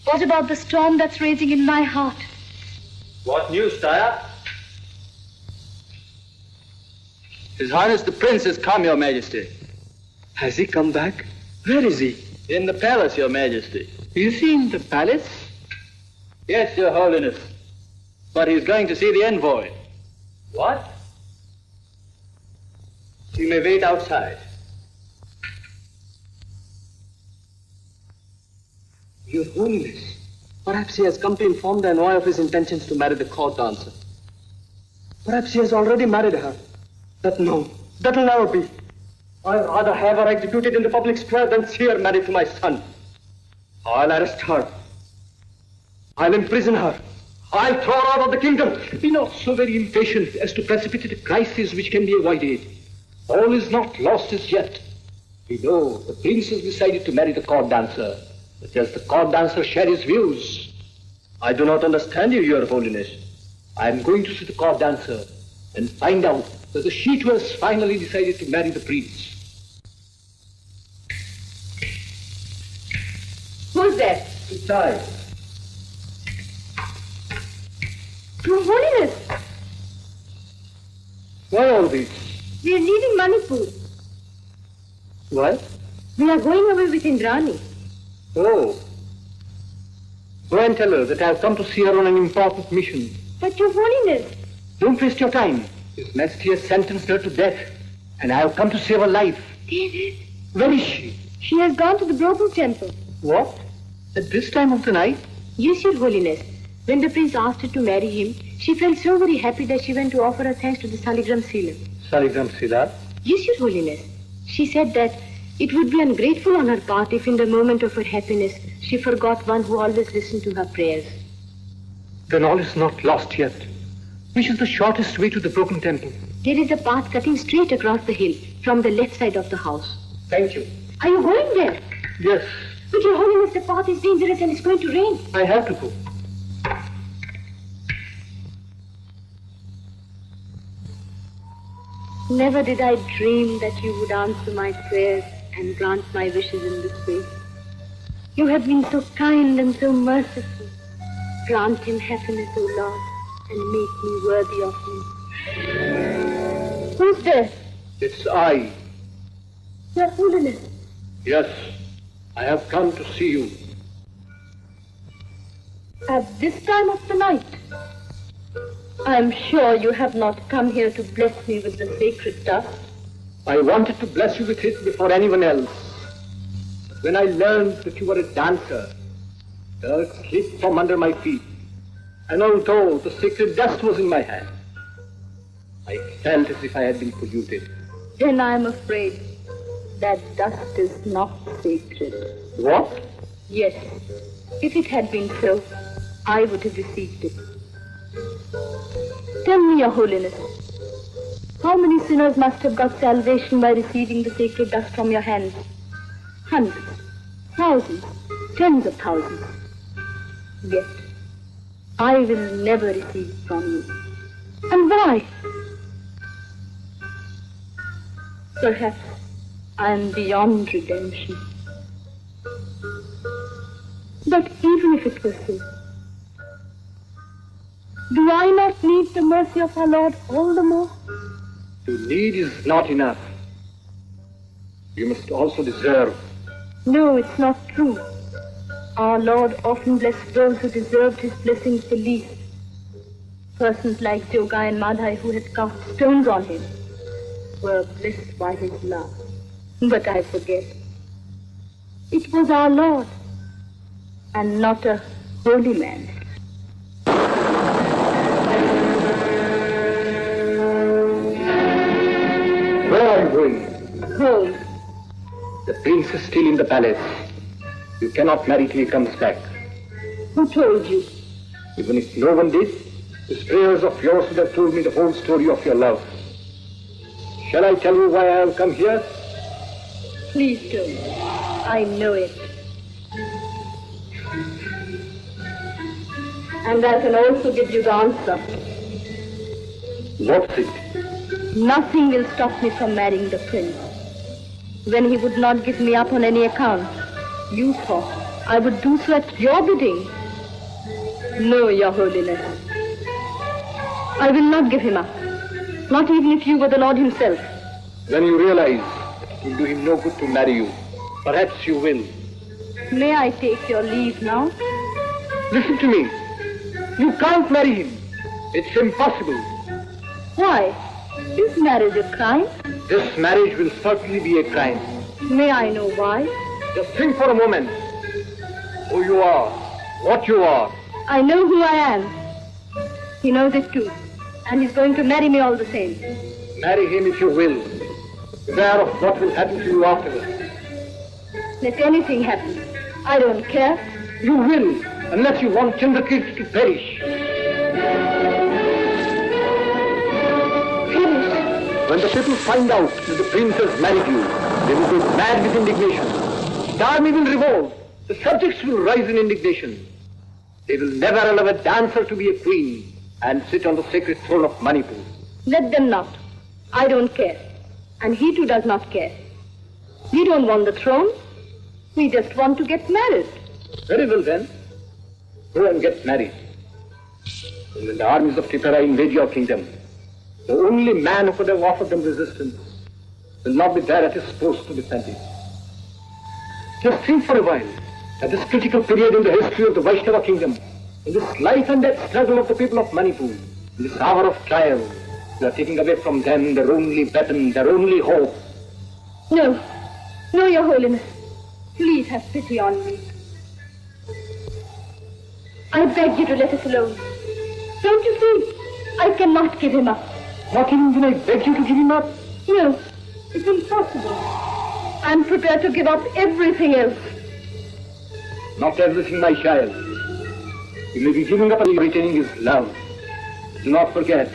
What about the storm that's raging in my heart? What news, Taya? His Highness the Prince has come, Your Majesty. Has he come back? Where is he? In the palace, Your Majesty. Is he in the palace? Yes, Your Holiness. But he's going to see the envoy. What? You may wait outside. Your Holiness, perhaps he has come to inform the envoy of his intentions to marry the court dancer. Perhaps he has already married her. No, that will never be. I'd rather have her executed in the public square than see her married to my son. I'll arrest her. I'll imprison her. I'll throw her out of the kingdom. Be not so very impatient as to precipitate a crisis which can be avoided. All is not lost as yet. We know the prince has decided to marry the court dancer. But does the court dancer share his views? I do not understand you, Your Holiness. I am going to see the court dancer and find out whether she too has finally decided to marry the prince. Who's that? It's I. Your Holiness, Why all this? we are leaving Manipur. Why? We are going away with Indrani. Oh. Go and tell her that I have come to see her on an important mission. But Your Holiness, Don't waste your time. His Majesty has sentenced her to death, and I have come to save her life. David, Where is she? she has gone to the broken temple. What? At this time of the night? Yes, Your Holiness. When the prince asked her to marry him, she felt so very happy that she went to offer her thanks to the Saligram Sila. Saligram Sila? Yes, Your Holiness. She said that it would be ungrateful on her part if in the moment of her happiness she forgot one who always listened to her prayers. Then all is not lost yet. Which is the shortest way to the broken temple? There is a path cutting straight across the hill from the left side of the house. Thank you. Are you going there? Yes, But Your Holiness, the path is dangerous and it's going to rain. I have to go. Never did I dream that you would answer my prayers and grant my wishes in this way. You have been so kind and so merciful. Grant him happiness, O Lord, and make me worthy of him. Who's there? It's I. Your Holiness. Yes, I have come to see you. At this time of the night? I am sure you have not come here to bless me with the sacred dust. I wanted to bless you with it before anyone else. But when I learned that you were a dancer, the earth slipped from under my feet. And although the sacred dust was in my hand, I felt as if I had been polluted. Then I am afraid that dust is not sacred. What? Yes. If it had been so, I would have received it. Tell me, Your Holiness, how many sinners must have got salvation by receiving the sacred dust from your hands? Hundreds, thousands, tens of thousands. Yet, I will never receive it from you. And why? Perhaps I am beyond redemption. But even if it were so, do I not need the mercy of our Lord all the more? To need is not enough. You must also deserve. No, it's not true. Our Lord often blessed those who deserved his blessings the least. Persons like Jogai and Madhai, who had cast stones on him, were blessed by his love. But I forget. It was our Lord, and not a holy man. Where are you going? Home. The prince is still in the palace. You cannot marry till he comes back. Who told you? Even if no one did, these prayers of yours would have told me the whole story of your love. Shall I tell you why I have come here? Please do. I know it. And I can also give you the answer. What's it? Nothing will stop me from marrying the prince. When he would not give me up on any account, you thought I would do so at your bidding. No, Your Holiness. I will not give him up. Not even if you were the Lord himself. Then you realize it will do him no good to marry you. Perhaps you will. May I take your leave now? Listen to me. You can't marry him. It's impossible. Why? Is marriage a crime? This marriage will certainly be a crime. May I know why? Just think for a moment. Who you are, what you are. I know who I am. He knows it too. And he's going to marry me all the same. Marry him if you will. Beware of what will happen to you afterwards. Let anything happen. I don't care. You will, unless you want Chandrakirti to perish. Perish? When the people find out that the prince has married you, they will go mad with indignation. The army will revolt. The subjects will rise in indignation. They will never allow a dancer to be a queen and sit on the sacred throne of Manipur. Let them not. I don't care. And he too does not care. We don't want the throne. We just want to get married. Very well then. Go and get married. And when the armies of Tipera invade your kingdom, the only man who could have offered them resistance will not be there at his post to defend it. Just think for a while, at this critical period in the history of the Vaishnava kingdom, in this life and death struggle of the people of Manipur, in this hour of trial, you are taking away from them their only weapon, their only hope. No. No, Your Holiness. Please have pity on me. I beg you to let us alone. Don't you see? I cannot give him up. Not even when I beg you to give him up? No, it's impossible. I'm prepared to give up everything else. Not everything, my child. You may be giving up and retaining his love. Do not forget,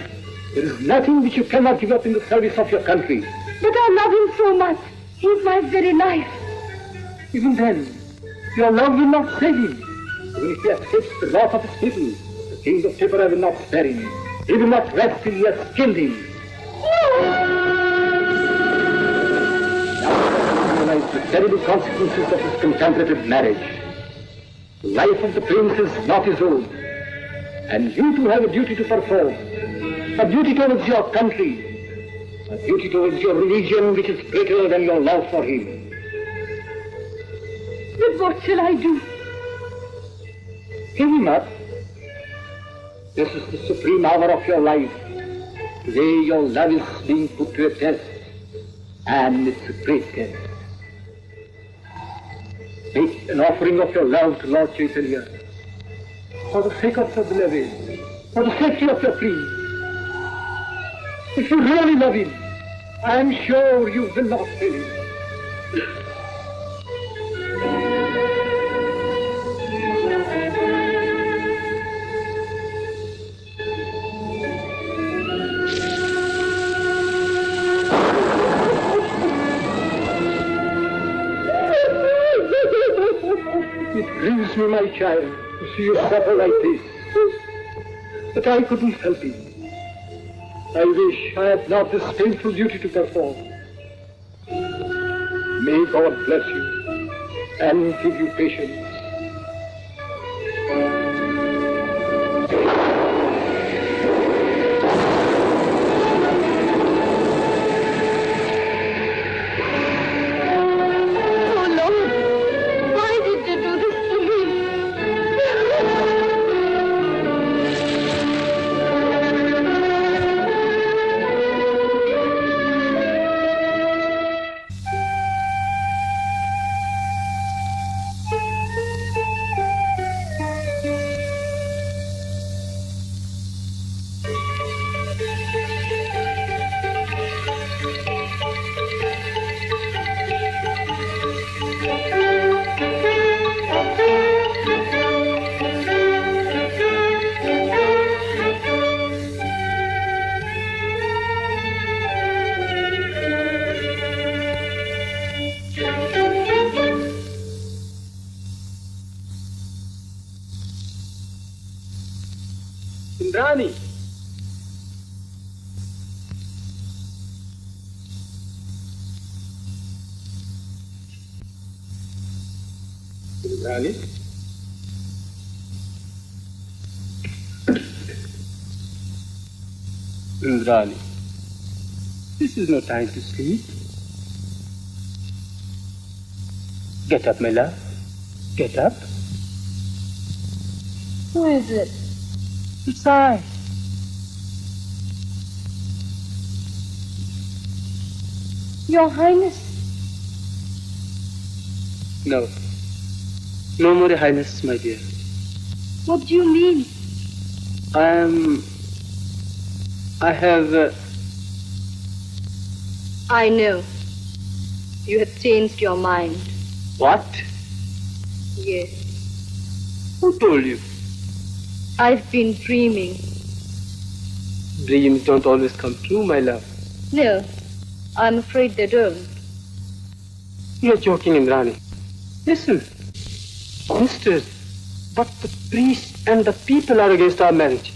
there is nothing which you cannot give up in the service of your country. But I love him so much. He's my very life. Even then, your love will not save him. Even if he escapes the wrath of his people, the kings of Tripura will not spare him. He will not rest till he has killed him. Now you realize the terrible consequences of his contemplative marriage. The life of the prince is not his own. And you too have a duty to perform. A duty towards your country. A duty towards your religion which is greater than your love for him. But what shall I do? Give him up. This is the supreme hour of your life. Today your love is being put to a test, and it's a great test. Make an offering of your love to Lord Chaitanya, for the sake of your beloved, for the safety of your queen. If you really love him, I am sure you will not fail him. It grieves me, my child, to see you suffer like this. But I couldn't help it. I wish I had not this painful duty to perform. May God bless you and give you patience. Indrani. Indrani. Indrani. This is no time to sleep. Get up, my love. Get up. Who is it? It's I. Your Highness. No. No more, Your Highness, my dear. What do you mean? I have... I know. You have changed your mind. What? Yes. Who told you? I've been dreaming. Dreams don't always come true, my love. No, I'm afraid they don't. You're joking, Indrani. Listen. Mister, but the priest and the people are against our marriage.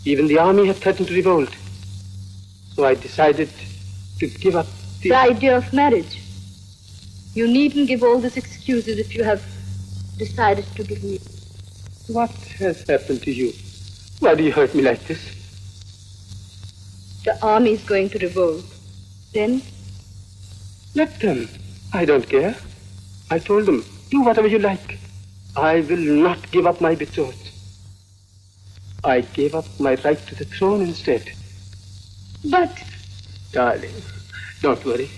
Even the army had threatened to revolt. So I decided to give up the idea of marriage. You needn't give all these excuses if you have decided to give me. What has happened to you? Why do you hurt me like this? The army is going to revolt. Then? Let them. I don't care. I told them, do whatever you like. I will not give up my betrothed. I gave up my right to the throne instead. But... Darling, don't worry.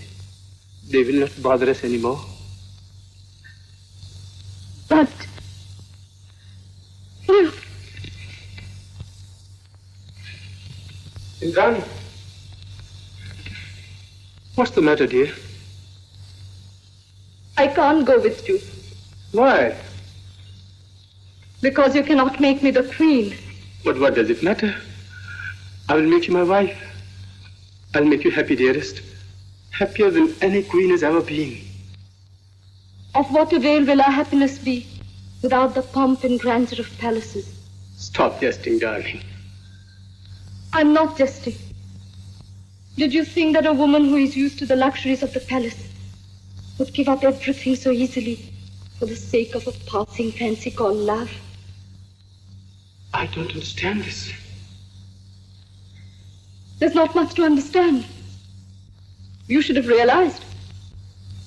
They will not bother us anymore. But... You... Indrani. What's the matter, dear? I can't go with you. Why? Because you cannot make me the queen. But what does it matter? I will make you my wife. I'll make you happy, dearest. Happier than any queen has ever been. Of what avail will our happiness be without the pomp and grandeur of palaces? Stop jesting, darling. I'm not jesting. Did you think that a woman who is used to the luxuries of the palace would give up everything so easily for the sake of a passing fancy called love? I don't understand this. There's not much to understand. You should have realized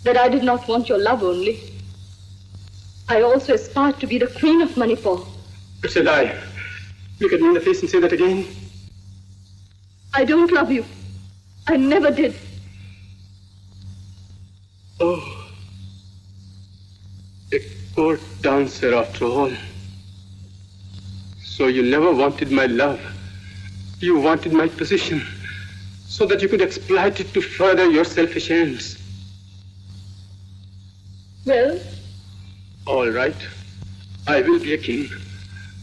that I did not want your love only. I also aspired to be the queen of Manipur. It's a lie. Look at me in the face and say that again. I don't love you. I never did. Oh, a court dancer after all. So you never wanted my love. You wanted my position so that you could exploit it to further your selfish ends. Well? All right. I will be a king.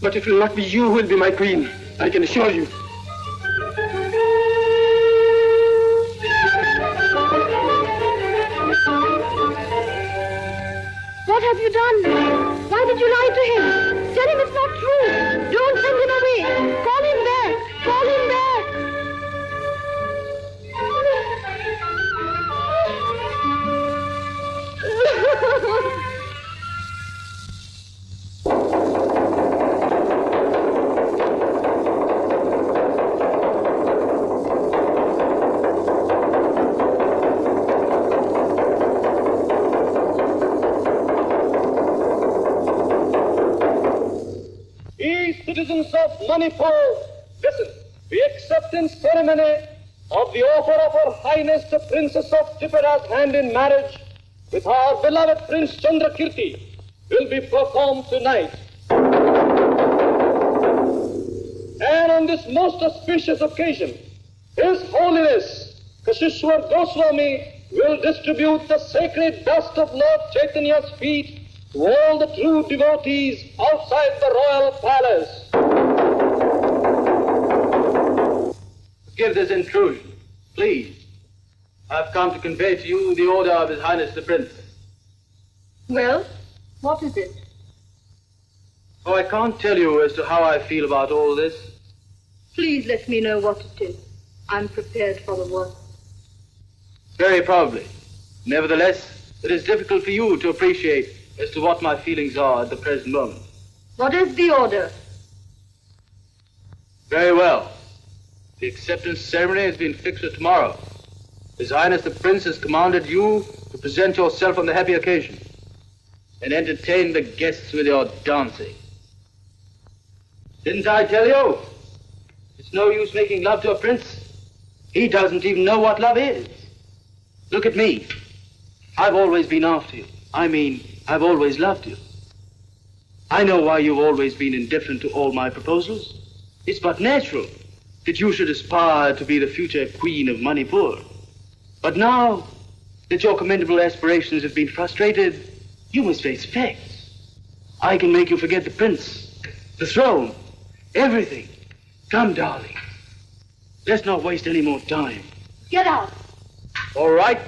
But it will not be you who will be my queen. I can assure you. What have you done? Why did you lie to him? Tell him it's not true. Don't send him away. Call him back. Call him back. Citizens of Manipur, listen. The acceptance ceremony of the offer of Her Highness the Princess of Tripura's hand in marriage with our beloved Prince Chandrakirti will be performed tonight. And on this most auspicious occasion, His Holiness Kashishwar Goswami will distribute the sacred dust of Lord Chaitanya's feet to all the true devotees outside the royal palace. Forgive this intrusion, please. I've come to convey to you the order of His Highness the Prince. Well, what is it? Oh, I can't tell you as to how I feel about all this. Please let me know what it is. I'm prepared for the worst. Very probably. Nevertheless, it is difficult for you to appreciate as to what my feelings are at the present moment. What is the order? Very well. The acceptance ceremony has been fixed for tomorrow. His Highness the Prince has commanded you to present yourself on the happy occasion and entertain the guests with your dancing. Didn't I tell you? It's no use making love to a prince. He doesn't even know what love is. Look at me. I've always been after you. I've always loved you. I know why you've always been indifferent to all my proposals. It's but natural that you should aspire to be the future queen of Manipur. But now that your commendable aspirations have been frustrated, you must face facts. I can make you forget the prince, the throne, everything. Come, darling. Let's not waste any more time. Get out. All right.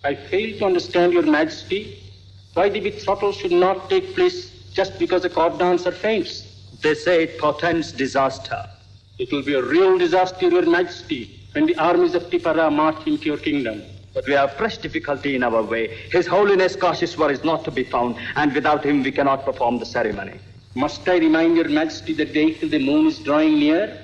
I fail to understand, Your Majesty, why the betrothal should not take place just because a court dancer faints. They say it portends disaster. It will be a real disaster, Your Majesty, when the armies of Tipara march into your kingdom. But we have fresh difficulty in our way. His Holiness Kashishwar is not to be found, and without him we cannot perform the ceremony. Must I remind Your Majesty the date till the moon is drawing near?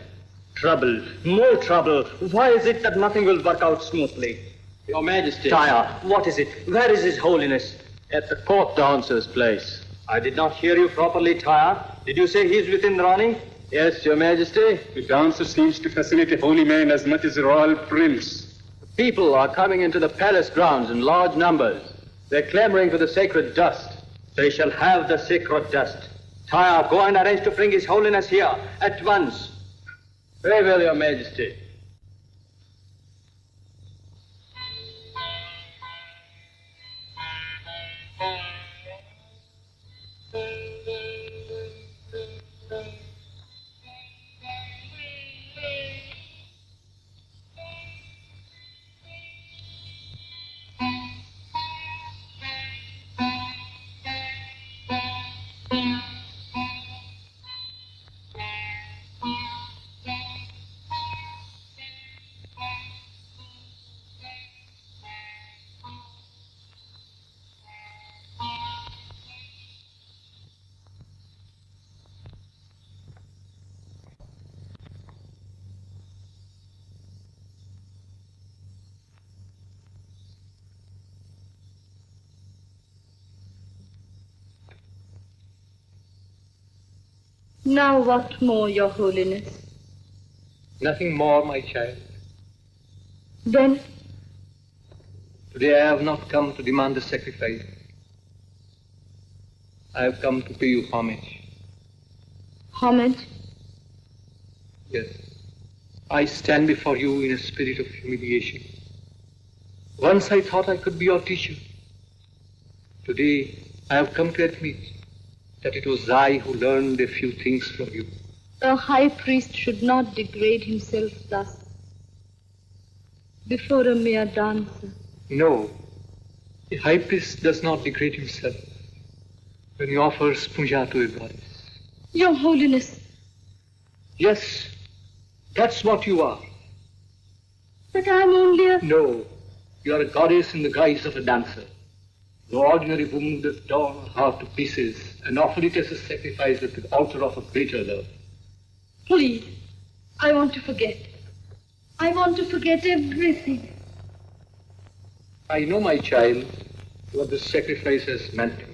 Trouble, more trouble. Why is it that nothing will work out smoothly? Your Majesty. Tyre, what is it? Where is His Holiness? At the court dancer's place. I did not hear you properly, Tyre. Did you say he is within Rani? Yes, Your Majesty. The dancer seems to fascinate a holy man as much as a royal prince. People are coming into the palace grounds in large numbers. They're clamoring for the sacred dust. They shall have the sacred dust. Tyre, go and arrange to bring His Holiness here at once. Very well, Your Majesty. Now what more, Your Holiness? Nothing more, my child. Then? Today I have not come to demand a sacrifice. I have come to pay you homage. Homage? Yes. I stand before you in a spirit of humiliation. Once I thought I could be your teacher. Today I have come to admit that it was I who learned a few things from you. A high priest should not degrade himself thus before a mere dancer. No, a high priest does not degrade himself when he offers puja to a goddess. Your Holiness. Yes, that's what you are. But I'm only a... No, you are a goddess in the guise of a dancer. No ordinary woman would have torn her heart to pieces and offered it as a sacrifice at the altar of a greater love. Please, I want to forget. I want to forget everything. I know, my child, what this sacrifice has meant to me.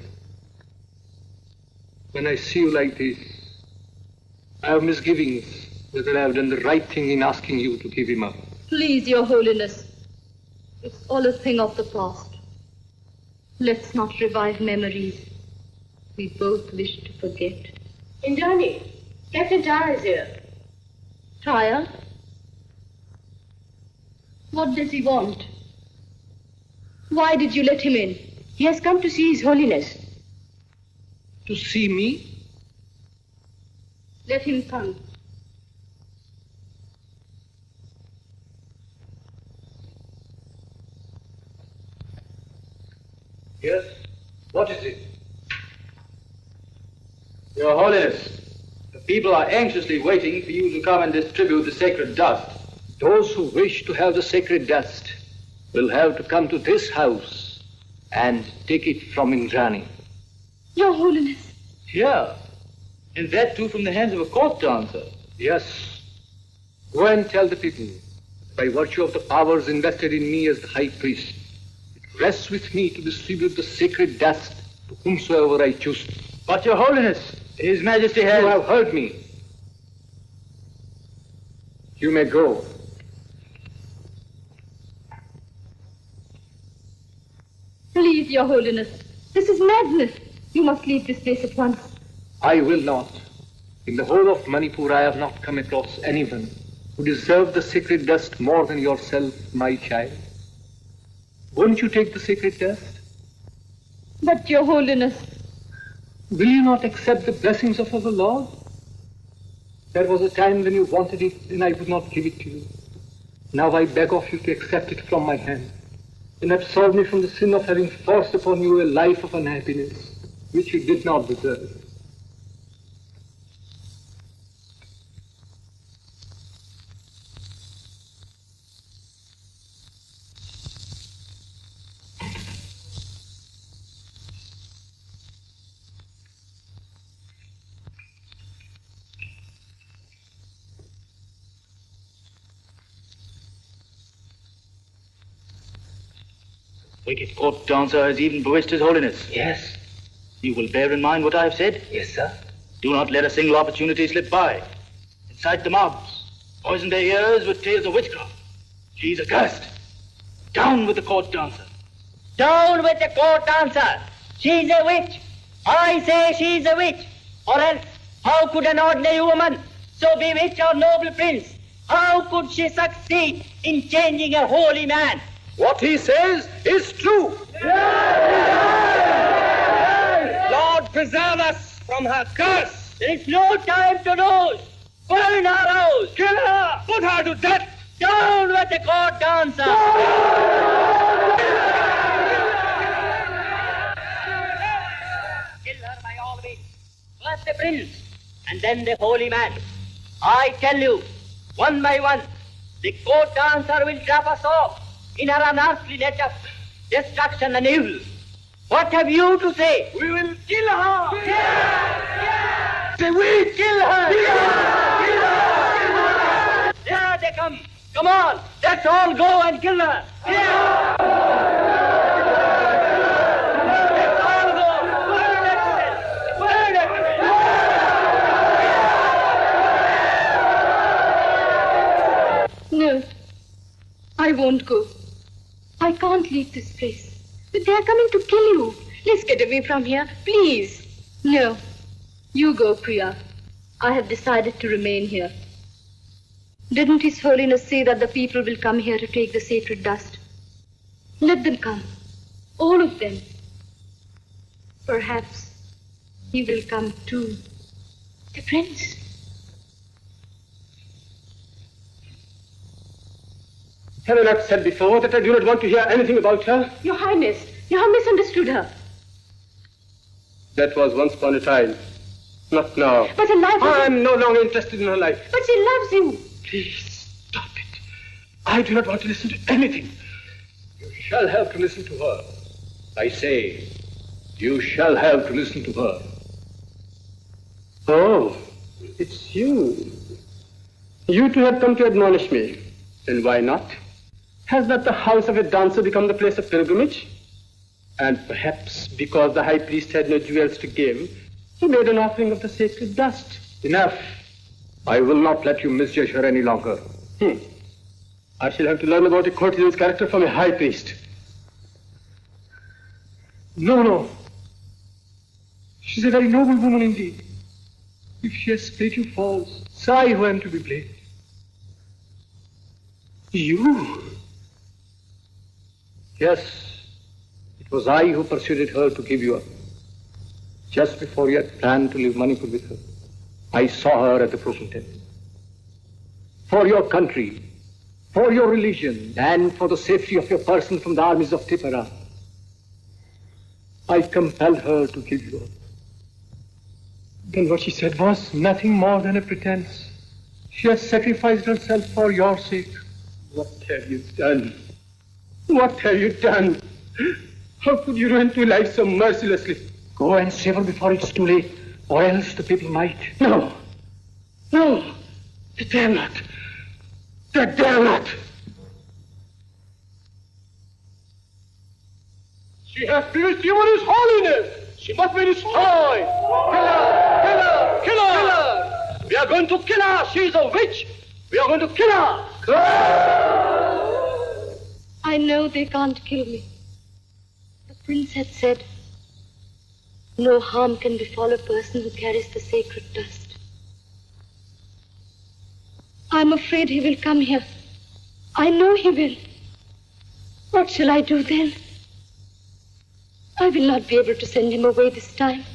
When I see you like this, I have misgivings whether I have done the right thing in asking you to give him up. Please, Your Holiness. It's all a thing of the past. Let's not revive memories we both wish to forget. Indani, Captain Tyre is here. Tyre? What does he want? Why did you let him in? He has come to see His Holiness. To see me? Let him come. Yes? What is it? Your Holiness, the people are anxiously waiting for you to come and distribute the sacred dust. Those who wish to have the sacred dust will have to come to this house and take it from Indrani. Your Holiness. Here? And that too from the hands of a court dancer? Yes. Go and tell the people, by virtue of the powers invested in me as the high priest, it rests with me to distribute the sacred dust to whomsoever I choose. But Your Holiness, His Majesty has... You have heard me. You may go. Please, Your Holiness. This is madness. You must leave this place at once. I will not. In the whole of Manipur, I have not come across anyone who deserved the sacred dust more than yourself, my child. Won't you take the sacred dust? But, Your Holiness... Will you not accept the blessings of our Lord? There was a time when you wanted it and I would not give it to you. Now I beg of you to accept it from my hand and absolve me from the sin of having forced upon you a life of unhappiness which you did not deserve. Wicked court dancer has even bewitched His Holiness. Yes. You will bear in mind what I have said? Yes, sir. Do not let a single opportunity slip by. Incite the mobs. Poison their ears with tales of witchcraft. She is accursed. Down with the court dancer. Down with the court dancer. She's a witch. I say she's a witch. Or else, how could an ordinary woman so bewitch our noble prince? How could she succeed in changing a holy man? What he says is true. Lord, preserve us from her curse. There is no time to lose. Burn her house. Kill her. Put her to death. Down with the court dancer. Kill her by all means. First the prince, and then the holy man. I tell you, one by one, the court dancer will trap us off in her unearthly net of destruction and evil. What have you to say? We will kill her! Say we kill her! Kill her! There they come! Come on! Let's all go and kill her! Let's all go! Burn it to death! Burn it to death! No. I won't go. I can't leave this place. But they are coming to kill you. Let's get away from here, please. No. You go, Priya. I have decided to remain here. Didn't His Holiness say that the people will come here to take the sacred dust? Let them come. All of them. Perhaps he will come too. The prince. Have I not said before that I do not want to hear anything about her? Your Highness, you have misunderstood her. That was once upon a time. Not now. But her life... I'm no longer interested in her life. But she loves you. Please, stop it. I do not want to listen to anything. You shall have to listen to her. I say, you shall have to listen to her. Oh, it's you. You two have come to admonish me. Then why not? Has not the house of a dancer become the place of pilgrimage? And perhaps because the high priest had no jewels to give, he made an offering of the sacred dust. Enough. I will not let you misjudge her any longer. I shall have to learn about a courtesan's character from a high priest. No. She's a very noble woman indeed. If she has played you false, it's I who am to be blamed. You? Yes, it was I who persuaded her to give you up. Just before you had planned to leave Manipur with her, I saw her at the broken temple. For your country, for your religion, and for the safety of your person from the armies of Tipara, I compelled her to give you up. Then what she said was nothing more than a pretense. She has sacrificed herself for your sake. What have you done? What have you done? How could you ruin two lives so mercilessly? Go and save her before it's too late, or else the people might. No. No. They dare not. They dare not. She has pierced you in His holiness. She must be destroyed. Kill her! Kill her! Kill her! Kill her! We are going to kill her. She is a witch. We are going to kill her. I know they can't kill me. The prince had said, no harm can befall a person who carries the sacred dust. I'm afraid he will come here. I know he will. What shall I do then? I will not be able to send him away this time.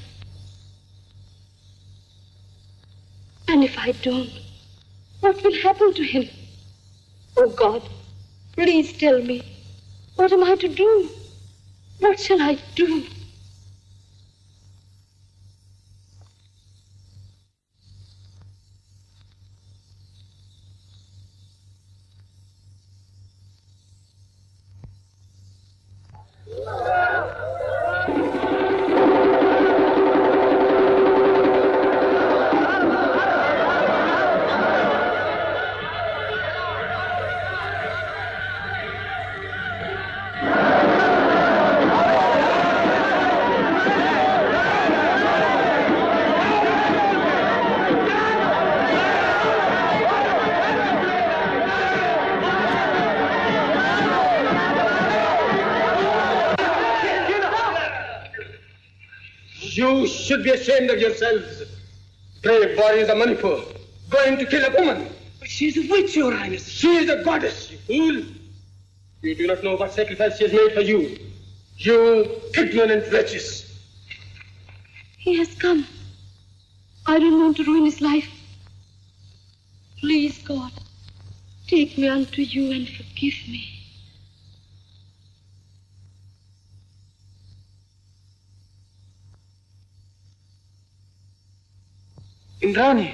And if I don't, what will happen to him? Oh God, please tell me, what am I to do? What shall I do? You should be ashamed of yourselves. Brave warriors of Manipur, going to kill a woman. But she is a witch, Your Highness. She is a goddess, you fool. You do not know what sacrifice she has made for you. You ignorant wretches. He has come. I don't want to ruin his life. Please, God, take me unto you and forgive me. Indrani.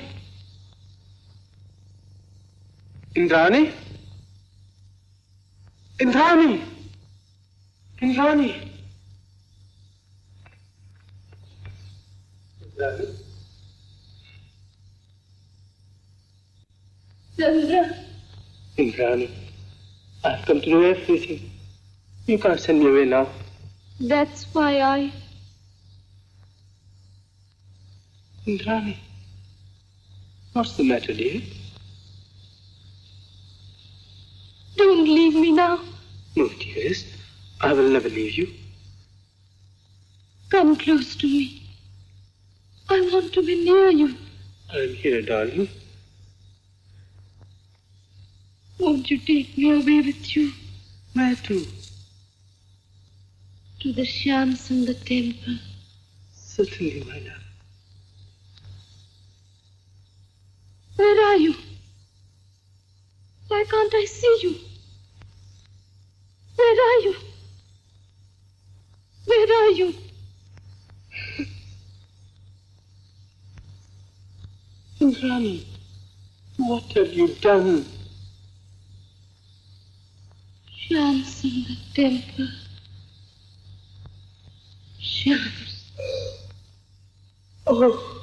Indrani? Indrani! Indrani! Indrani? Chandra. Indrani, I've come to know everything. You can't send me away now. That's why I... Indrani, what's the matter, dear? Don't leave me now. No, dearest, I will never leave you. Come close to me. I want to be near you. I'm here, darling. Won't you take me away with you? Where to? To the shams in the temple. Certainly, my love. Where are you? Why can't I see you? Where are you? Where are you? Indrani, what have you done? Shams in the temple. Shams. Oh.